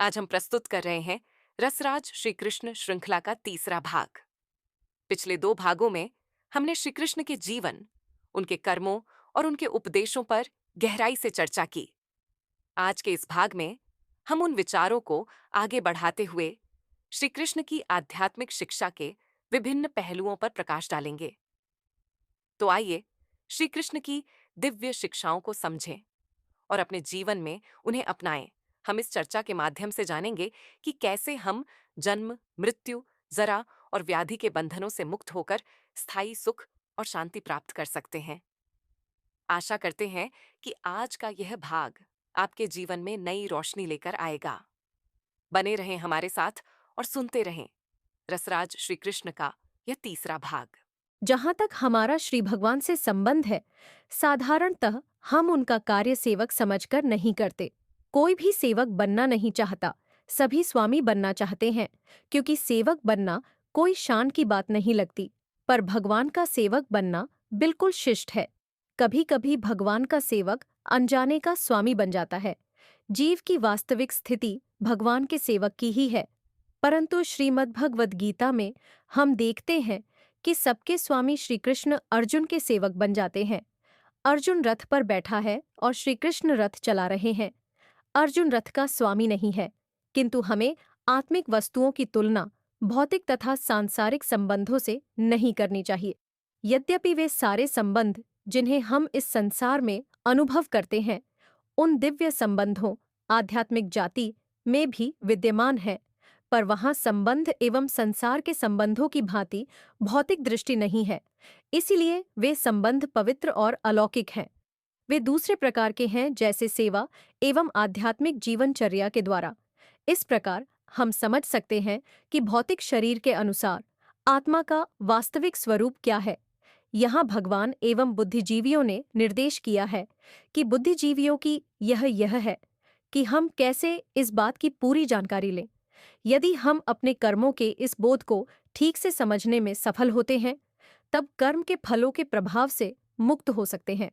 आज हम प्रस्तुत कर रहे हैं रसराज श्री कृष्ण श्रृंखला का तीसरा भाग। पिछले दो भागों में हमने श्री कृष्ण के जीवन, उनके कर्मों और उनके उपदेशों पर गहराई से चर्चा की। आज के इस भाग में हम उन विचारों को आगे बढ़ाते हुए श्री कृष्ण की आध्यात्मिक शिक्षा के विभिन्न पहलुओं पर प्रकाश डालेंगे। तो आइए श्री कृष्ण की दिव्य शिक्षाओं को समझें और अपने जीवन में उन्हें अपनाएं। हम इस चर्चा के माध्यम से जानेंगे कि कैसे हम जन्म, मृत्यु, जरा और व्याधि के बंधनों से मुक्त होकर स्थायी सुख और शांति प्राप्त कर सकते हैं। आशा करते हैं कि आज का यह भाग आपके जीवन में नई रोशनी लेकर आएगा। बने रहें हमारे साथ और सुनते रहें रसराज श्री कृष्ण का यह तीसरा भाग। जहाँ तक हमारा श्री भगवान से संबंध है, साधारणतः हम उनका कार्य सेवक समझकर नहीं करते। कोई भी सेवक बनना नहीं चाहता, सभी स्वामी बनना चाहते हैं, क्योंकि सेवक बनना कोई शान की बात नहीं लगती। पर भगवान का सेवक बनना बिल्कुल शिष्ट है। कभी कभी भगवान का सेवक अनजाने का स्वामी बन जाता है। जीव की वास्तविक स्थिति भगवान के सेवक की ही है। परंतु श्रीमद् भगवद गीता में हम देखते हैं कि सबके स्वामी श्री कृष्ण अर्जुन के सेवक बन जाते हैं। अर्जुन रथ पर बैठा है और श्री कृष्ण रथ चला रहे हैं। अर्जुन रथ का स्वामी नहीं है, किंतु हमें आत्मिक वस्तुओं की तुलना भौतिक तथा सांसारिक संबंधों से नहीं करनी चाहिए। यद्यपि वे सारे संबंध जिन्हें हम इस संसार में अनुभव करते हैं, उन दिव्य संबंधों आध्यात्मिक जाति में भी विद्यमान है, पर वहाँ संबंध एवं संसार के संबंधों की भांति भौतिक दृष्टि नहीं है। इसीलिए वे संबंध पवित्र और अलौकिक हैं। वे दूसरे प्रकार के हैं, जैसे सेवा एवं आध्यात्मिक जीवनचर्या के द्वारा। इस प्रकार हम समझ सकते हैं कि भौतिक शरीर के अनुसार आत्मा का वास्तविक स्वरूप क्या है। यहाँ भगवान एवं बुद्धिजीवियों ने निर्देश किया है कि बुद्धिजीवियों की यह है कि हम कैसे इस बात की पूरी जानकारी लें। यदि हम अपने कर्मों के इस बोध को ठीक से समझने में सफल होते हैं, तब कर्म के फलों के प्रभाव से मुक्त हो सकते हैं।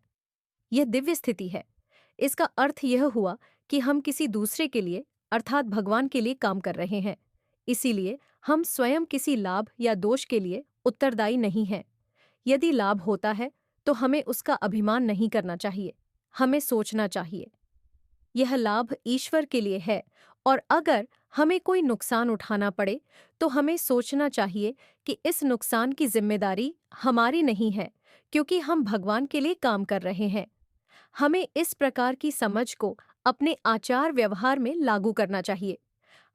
यह दिव्य स्थिति है। इसका अर्थ यह हुआ कि हम किसी दूसरे के लिए अर्थात भगवान के लिए काम कर रहे हैं। इसीलिए हम स्वयं किसी लाभ या दोष के लिए उत्तरदायी नहीं हैं। यदि लाभ होता है तो हमें उसका अभिमान नहीं करना चाहिए। हमें सोचना चाहिए, यह लाभ ईश्वर के लिए है, और अगर हमें कोई नुकसान उठाना पड़े तो हमें सोचना चाहिए कि इस नुकसान की जिम्मेदारी हमारी नहीं है, क्योंकि हम भगवान के लिए काम कर रहे हैं। हमें इस प्रकार की समझ को अपने आचार व्यवहार में लागू करना चाहिए।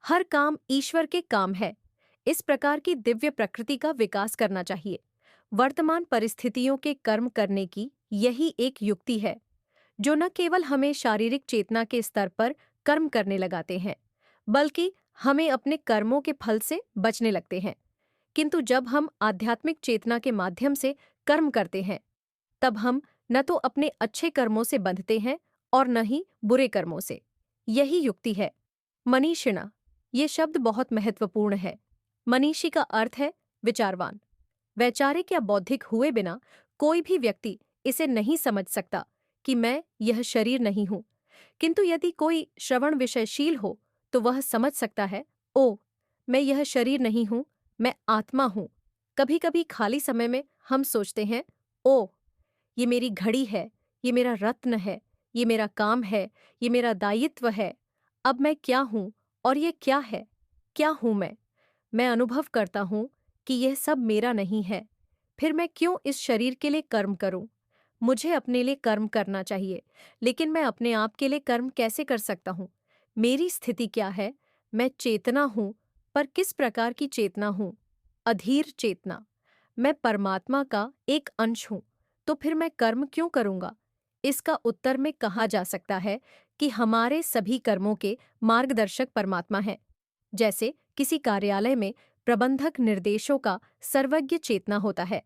हर काम ईश्वर के काम है। इस प्रकार की दिव्य प्रकृति का विकास करना चाहिए। वर्तमान परिस्थितियों के कर्म करने की यही एक युक्ति है, जो न केवल हमें शारीरिक चेतना के स्तर पर कर्म करने लगाते हैं, बल्कि हमें अपने कर्मों के फल से बचने लगते हैं। किंतु जब हम आध्यात्मिक चेतना के माध्यम से कर्म करते हैं, तब हम न तो अपने अच्छे कर्मों से बंधते हैं और न ही बुरे कर्मों से। यही युक्ति है। मनीषिणा, ये शब्द बहुत महत्वपूर्ण है। मनीषी का अर्थ है विचारवान। वैचारिक या बौद्धिक हुए बिना कोई भी व्यक्ति इसे नहीं समझ सकता कि मैं यह शरीर नहीं हूं। किंतु यदि कोई श्रवण विषयशील हो तो वह समझ सकता है, ओ, मैं यह शरीर नहीं हूं, मैं आत्मा हूं। कभी कभी खाली समय में हम सोचते हैं, ओ, ये मेरी घड़ी है, ये मेरा रत्न है, ये मेरा काम है, ये मेरा दायित्व है। अब मैं क्या हूं और ये क्या है? क्या हूं मैं? मैं अनुभव करता हूं कि यह सब मेरा नहीं है। फिर मैं क्यों इस शरीर के लिए कर्म करूं? मुझे अपने लिए कर्म करना चाहिए, लेकिन मैं अपने आप के लिए कर्म कैसे कर सकता हूं? मेरी स्थिति क्या है? मैं चेतना हूं, पर किस प्रकार की चेतना हूं? अधीर चेतना। मैं परमात्मा का एक अंश हूं, तो फिर मैं कर्म क्यों करूंगा? इसका उत्तर में कहा जा सकता है कि हमारे सभी कर्मों के मार्गदर्शक परमात्मा हैं। जैसे किसी कार्यालय में प्रबंधक निर्देशों का सर्वज्ञ चेतना होता है।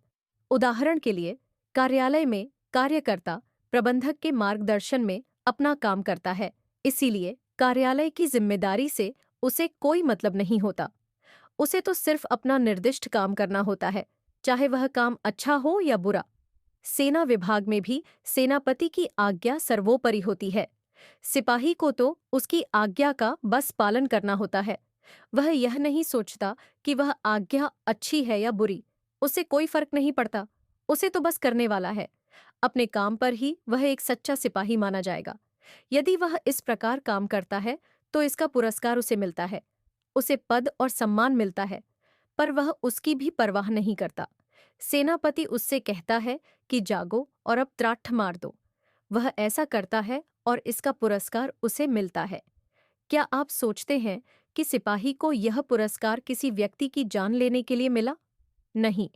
उदाहरण के लिए, कार्यालय में कार्यकर्ता प्रबंधक के मार्गदर्शन में अपना काम करता है, इसीलिए कार्यालय की जिम्मेदारी से उसे कोई मतलब नहीं होता। उसे तो सिर्फ अपना निर्दिष्ट काम करना होता है, चाहे वह काम अच्छा हो या बुरा। सेना विभाग में भी सेनापति की आज्ञा सर्वोपरि होती है। सिपाही को तो उसकी आज्ञा का बस पालन करना होता है। वह यह नहीं सोचता कि वह आज्ञा अच्छी है या बुरी, उसे कोई फर्क नहीं पड़ता, उसे तो बस करने वाला है। अपने काम पर ही वह एक सच्चा सिपाही माना जाएगा। यदि वह इस प्रकार काम करता है तो इसका पुरस्कार उसे मिलता है, उसे पद और सम्मान मिलता है, पर वह उसकी भी परवाह नहीं करता। सेनापति उससे कहता है कि जागो और अब त्राठ मार दो। वह ऐसा करता है और इसका पुरस्कार उसे मिलता है। क्या आप सोचते हैं कि सिपाही को यह पुरस्कार किसी व्यक्ति की जान लेने के लिए मिला? नहीं,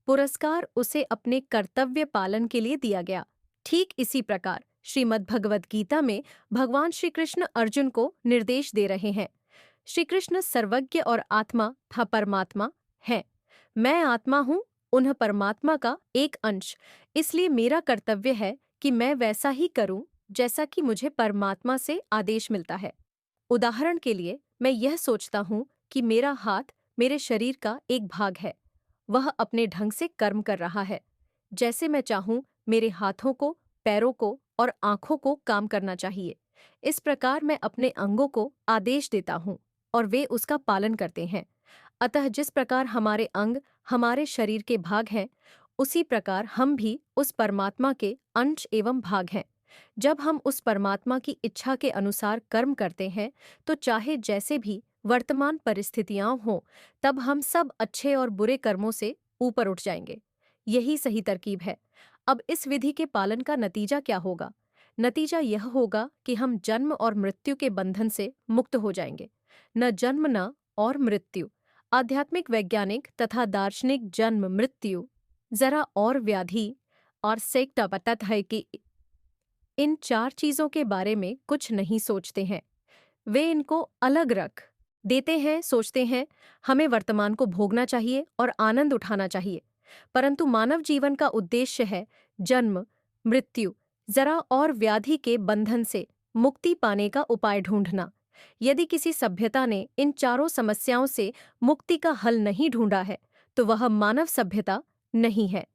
पुरस्कार उसे अपने कर्तव्य पालन के लिए दिया गया। ठीक इसी प्रकार श्रीमद् भगवद गीता में भगवान श्री कृष्ण अर्जुन को निर्देश दे रहे हैं। श्री कृष्ण सर्वज्ञ और आत्मा था परमात्मा है। मैं आत्मा हूँ, उन्ह परमात्मा का एक अंश, इसलिए मेरा कर्तव्य है कि मैं वैसा ही करूं जैसा कि मुझे परमात्मा से आदेश मिलता है। उदाहरण के लिए मैं यह सोचता हूँ कि मेरा हाथ मेरे शरीर का एक भाग है, वह अपने ढंग से कर्म कर रहा है। जैसे मैं चाहूं मेरे हाथों को, पैरों को और आंखों को काम करना चाहिए। इस प्रकार मैं अपने अंगों को आदेश देता हूँ और वे उसका पालन करते हैं। अतः जिस प्रकार हमारे अंग हमारे शरीर के भाग हैं, उसी प्रकार हम भी उस परमात्मा के अंश एवं भाग हैं। जब हम उस परमात्मा की इच्छा के अनुसार कर्म करते हैं तो चाहे जैसे भी वर्तमान परिस्थितियां हों, तब हम सब अच्छे और बुरे कर्मों से ऊपर उठ जाएंगे। यही सही तरकीब है। अब इस विधि के पालन का नतीजा क्या होगा? नतीजा यह होगा कि हम जन्म और मृत्यु के बंधन से मुक्त हो जाएंगे। न जन्म न और मृत्यु। आध्यात्मिक वैज्ञानिक तथा दार्शनिक जन्म मृत्यु जरा और व्याधि और सेक्टा पतत है कि इन चार चीजों के बारे में कुछ नहीं सोचते हैं। वे इनको अलग रख देते हैं, सोचते हैं हमें वर्तमान को भोगना चाहिए और आनंद उठाना चाहिए। परंतु मानव जीवन का उद्देश्य है जन्म, मृत्यु, जरा और व्याधि के बंधन से मुक्ति पाने का उपाय ढूंढना। यदि किसी सभ्यता ने इन चारों समस्याओं से मुक्ति का हल नहीं ढूंढा है, तो वह मानव सभ्यता नहीं है।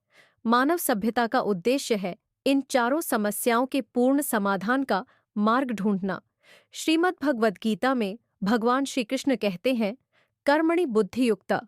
मानव सभ्यता का उद्देश्य है इन चारों समस्याओं के पूर्ण समाधान का मार्ग ढूंढना। श्रीमद् भगवद गीता में भगवान श्री कृष्ण कहते हैं, कर्मणि बुद्धियुक्ता।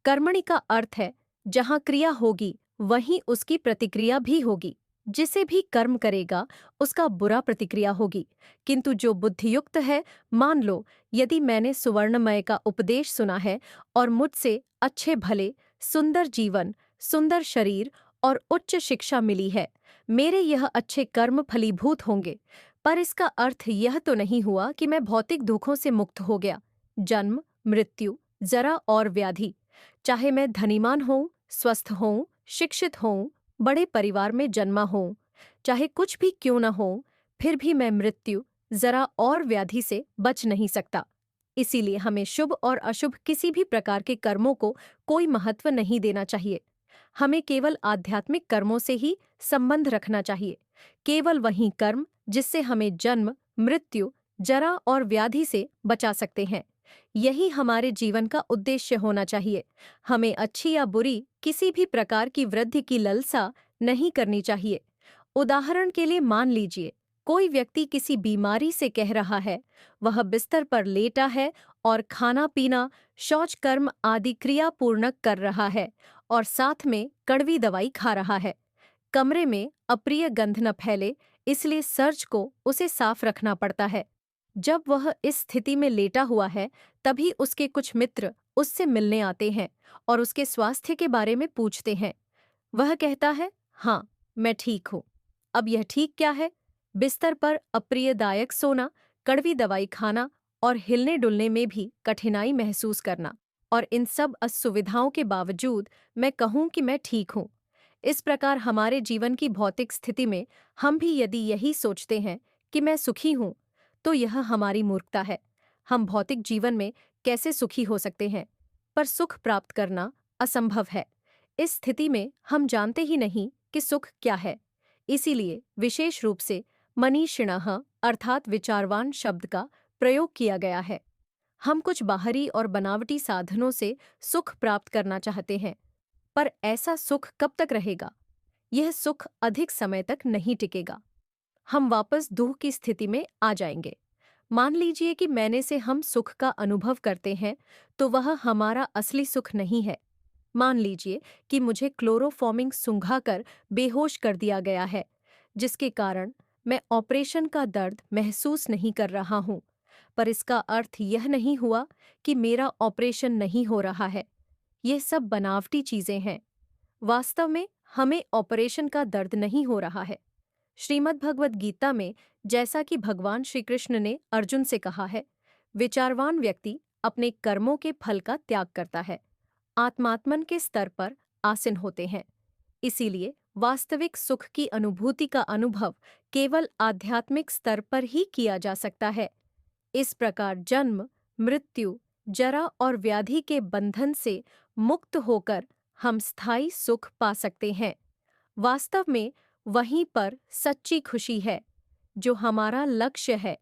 कर्मणि का अर्थ है जहाँ क्रिया होगी वहीं उसकी प्रतिक्रिया भी होगी। जिसे भी कर्म करेगा उसका बुरा प्रतिक्रिया होगी। किंतु जो बुद्धियुक्त है, मान लो यदि मैंने सुवर्णमय का उपदेश सुना है और मुझसे अच्छे भले, सुंदर जीवन, सुंदर शरीर और उच्च शिक्षा मिली है, मेरे यह अच्छे कर्म फलीभूत होंगे। पर इसका अर्थ यह तो नहीं हुआ कि मैं भौतिक दुखों से मुक्त हो गया। जन्म, मृत्यु, जरा और व्याधि, चाहे मैं धनीमान हूँ, स्वस्थ हूँ, शिक्षित हूँ, बड़े परिवार में जन्मा हूँ, चाहे कुछ भी क्यों न हो, फिर भी मैं मृत्यु, जरा और व्याधि से बच नहीं सकता। इसीलिए हमें शुभ और अशुभ किसी भी प्रकार के कर्मों को कोई महत्व नहीं देना चाहिए। हमें केवल आध्यात्मिक कर्मों से ही संबंध रखना चाहिए। केवल वही कर्म जिससे हमें जन्म, मृत्यु, जरा और व्याधि से बचा सकते हैं। यही हमारे जीवन का उद्देश्य होना चाहिए। हमें अच्छी या बुरी किसी भी प्रकार की वृद्धि की ललसा नहीं करनी चाहिए। उदाहरण के लिए मान लीजिए, कोई व्यक्ति किसी बीमारी से कह रहा है, वह बिस्तर पर लेटा है और खाना पीना, शौच कर्म आदि क्रिया पूर्ण कर रहा है और साथ में कड़वी दवाई खा रहा है। कमरे में अप्रिय गंध न फैले, इसलिए सर्ज को उसे साफ रखना पड़ता है। जब वह इस स्थिति में लेटा हुआ है, तभी उसके कुछ मित्र उससे मिलने आते हैं और उसके स्वास्थ्य के बारे में पूछते हैं। वह कहता है, हाँ, मैं ठीक हूँ। अब यह ठीक क्या है? बिस्तर पर अप्रियदायक सोना, कड़वी दवाई खाना और हिलने डुलने में भी कठिनाई महसूस करना, और इन सब असुविधाओं के बावजूद मैं कहूँ कि मैं ठीक हूँ। इस प्रकार हमारे जीवन की भौतिक स्थिति में हम भी यदि यही सोचते हैं कि मैं सुखी हूँ, तो यह हमारी मूर्खता है। हम भौतिक जीवन में कैसे सुखी हो सकते हैं? पर सुख प्राप्त करना असंभव है। इस स्थिति में हम जानते ही नहीं कि सुख क्या है। इसीलिए विशेष रूप से मनीषिणः अर्थात विचारवान शब्द का प्रयोग किया गया है। हम कुछ बाहरी और बनावटी साधनों से सुख प्राप्त करना चाहते हैं, पर ऐसा सुख कब तक रहेगा? यह सुख अधिक समय तक नहीं टिकेगा। हम वापस दुख की स्थिति में आ जाएंगे। मान लीजिए कि मैंने से हम सुख का अनुभव करते हैं, तो वह हमारा असली सुख नहीं है। मान लीजिए कि मुझे क्लोरोफॉर्मिंग सुंघाकर बेहोश कर दिया गया है, जिसके कारण मैं ऑपरेशन का दर्द महसूस नहीं कर रहा हूं। पर इसका अर्थ यह नहीं हुआ कि मेरा ऑपरेशन नहीं हो रहा है। ये सब बनावटी चीजें हैं। वास्तव में हमें ऑपरेशन का दर्द नहीं हो रहा है। श्रीमद् भगवद गीता में, जैसा कि भगवान श्री कृष्ण ने अर्जुन से कहा है, विचारवान व्यक्ति अपने कर्मों के फल का त्याग करता है, आत्मात्मन के स्तर पर आसीन होते हैं। इसीलिए वास्तविक सुख की अनुभूति का अनुभव केवल आध्यात्मिक स्तर पर ही किया जा सकता है। इस प्रकार जन्म, मृत्यु, जरा और व्याधि के बंधन से मुक्त होकर हम स्थायी सुख पा सकते हैं। वास्तव में वहीं पर सच्ची खुशी है, जो हमारा लक्ष्य है।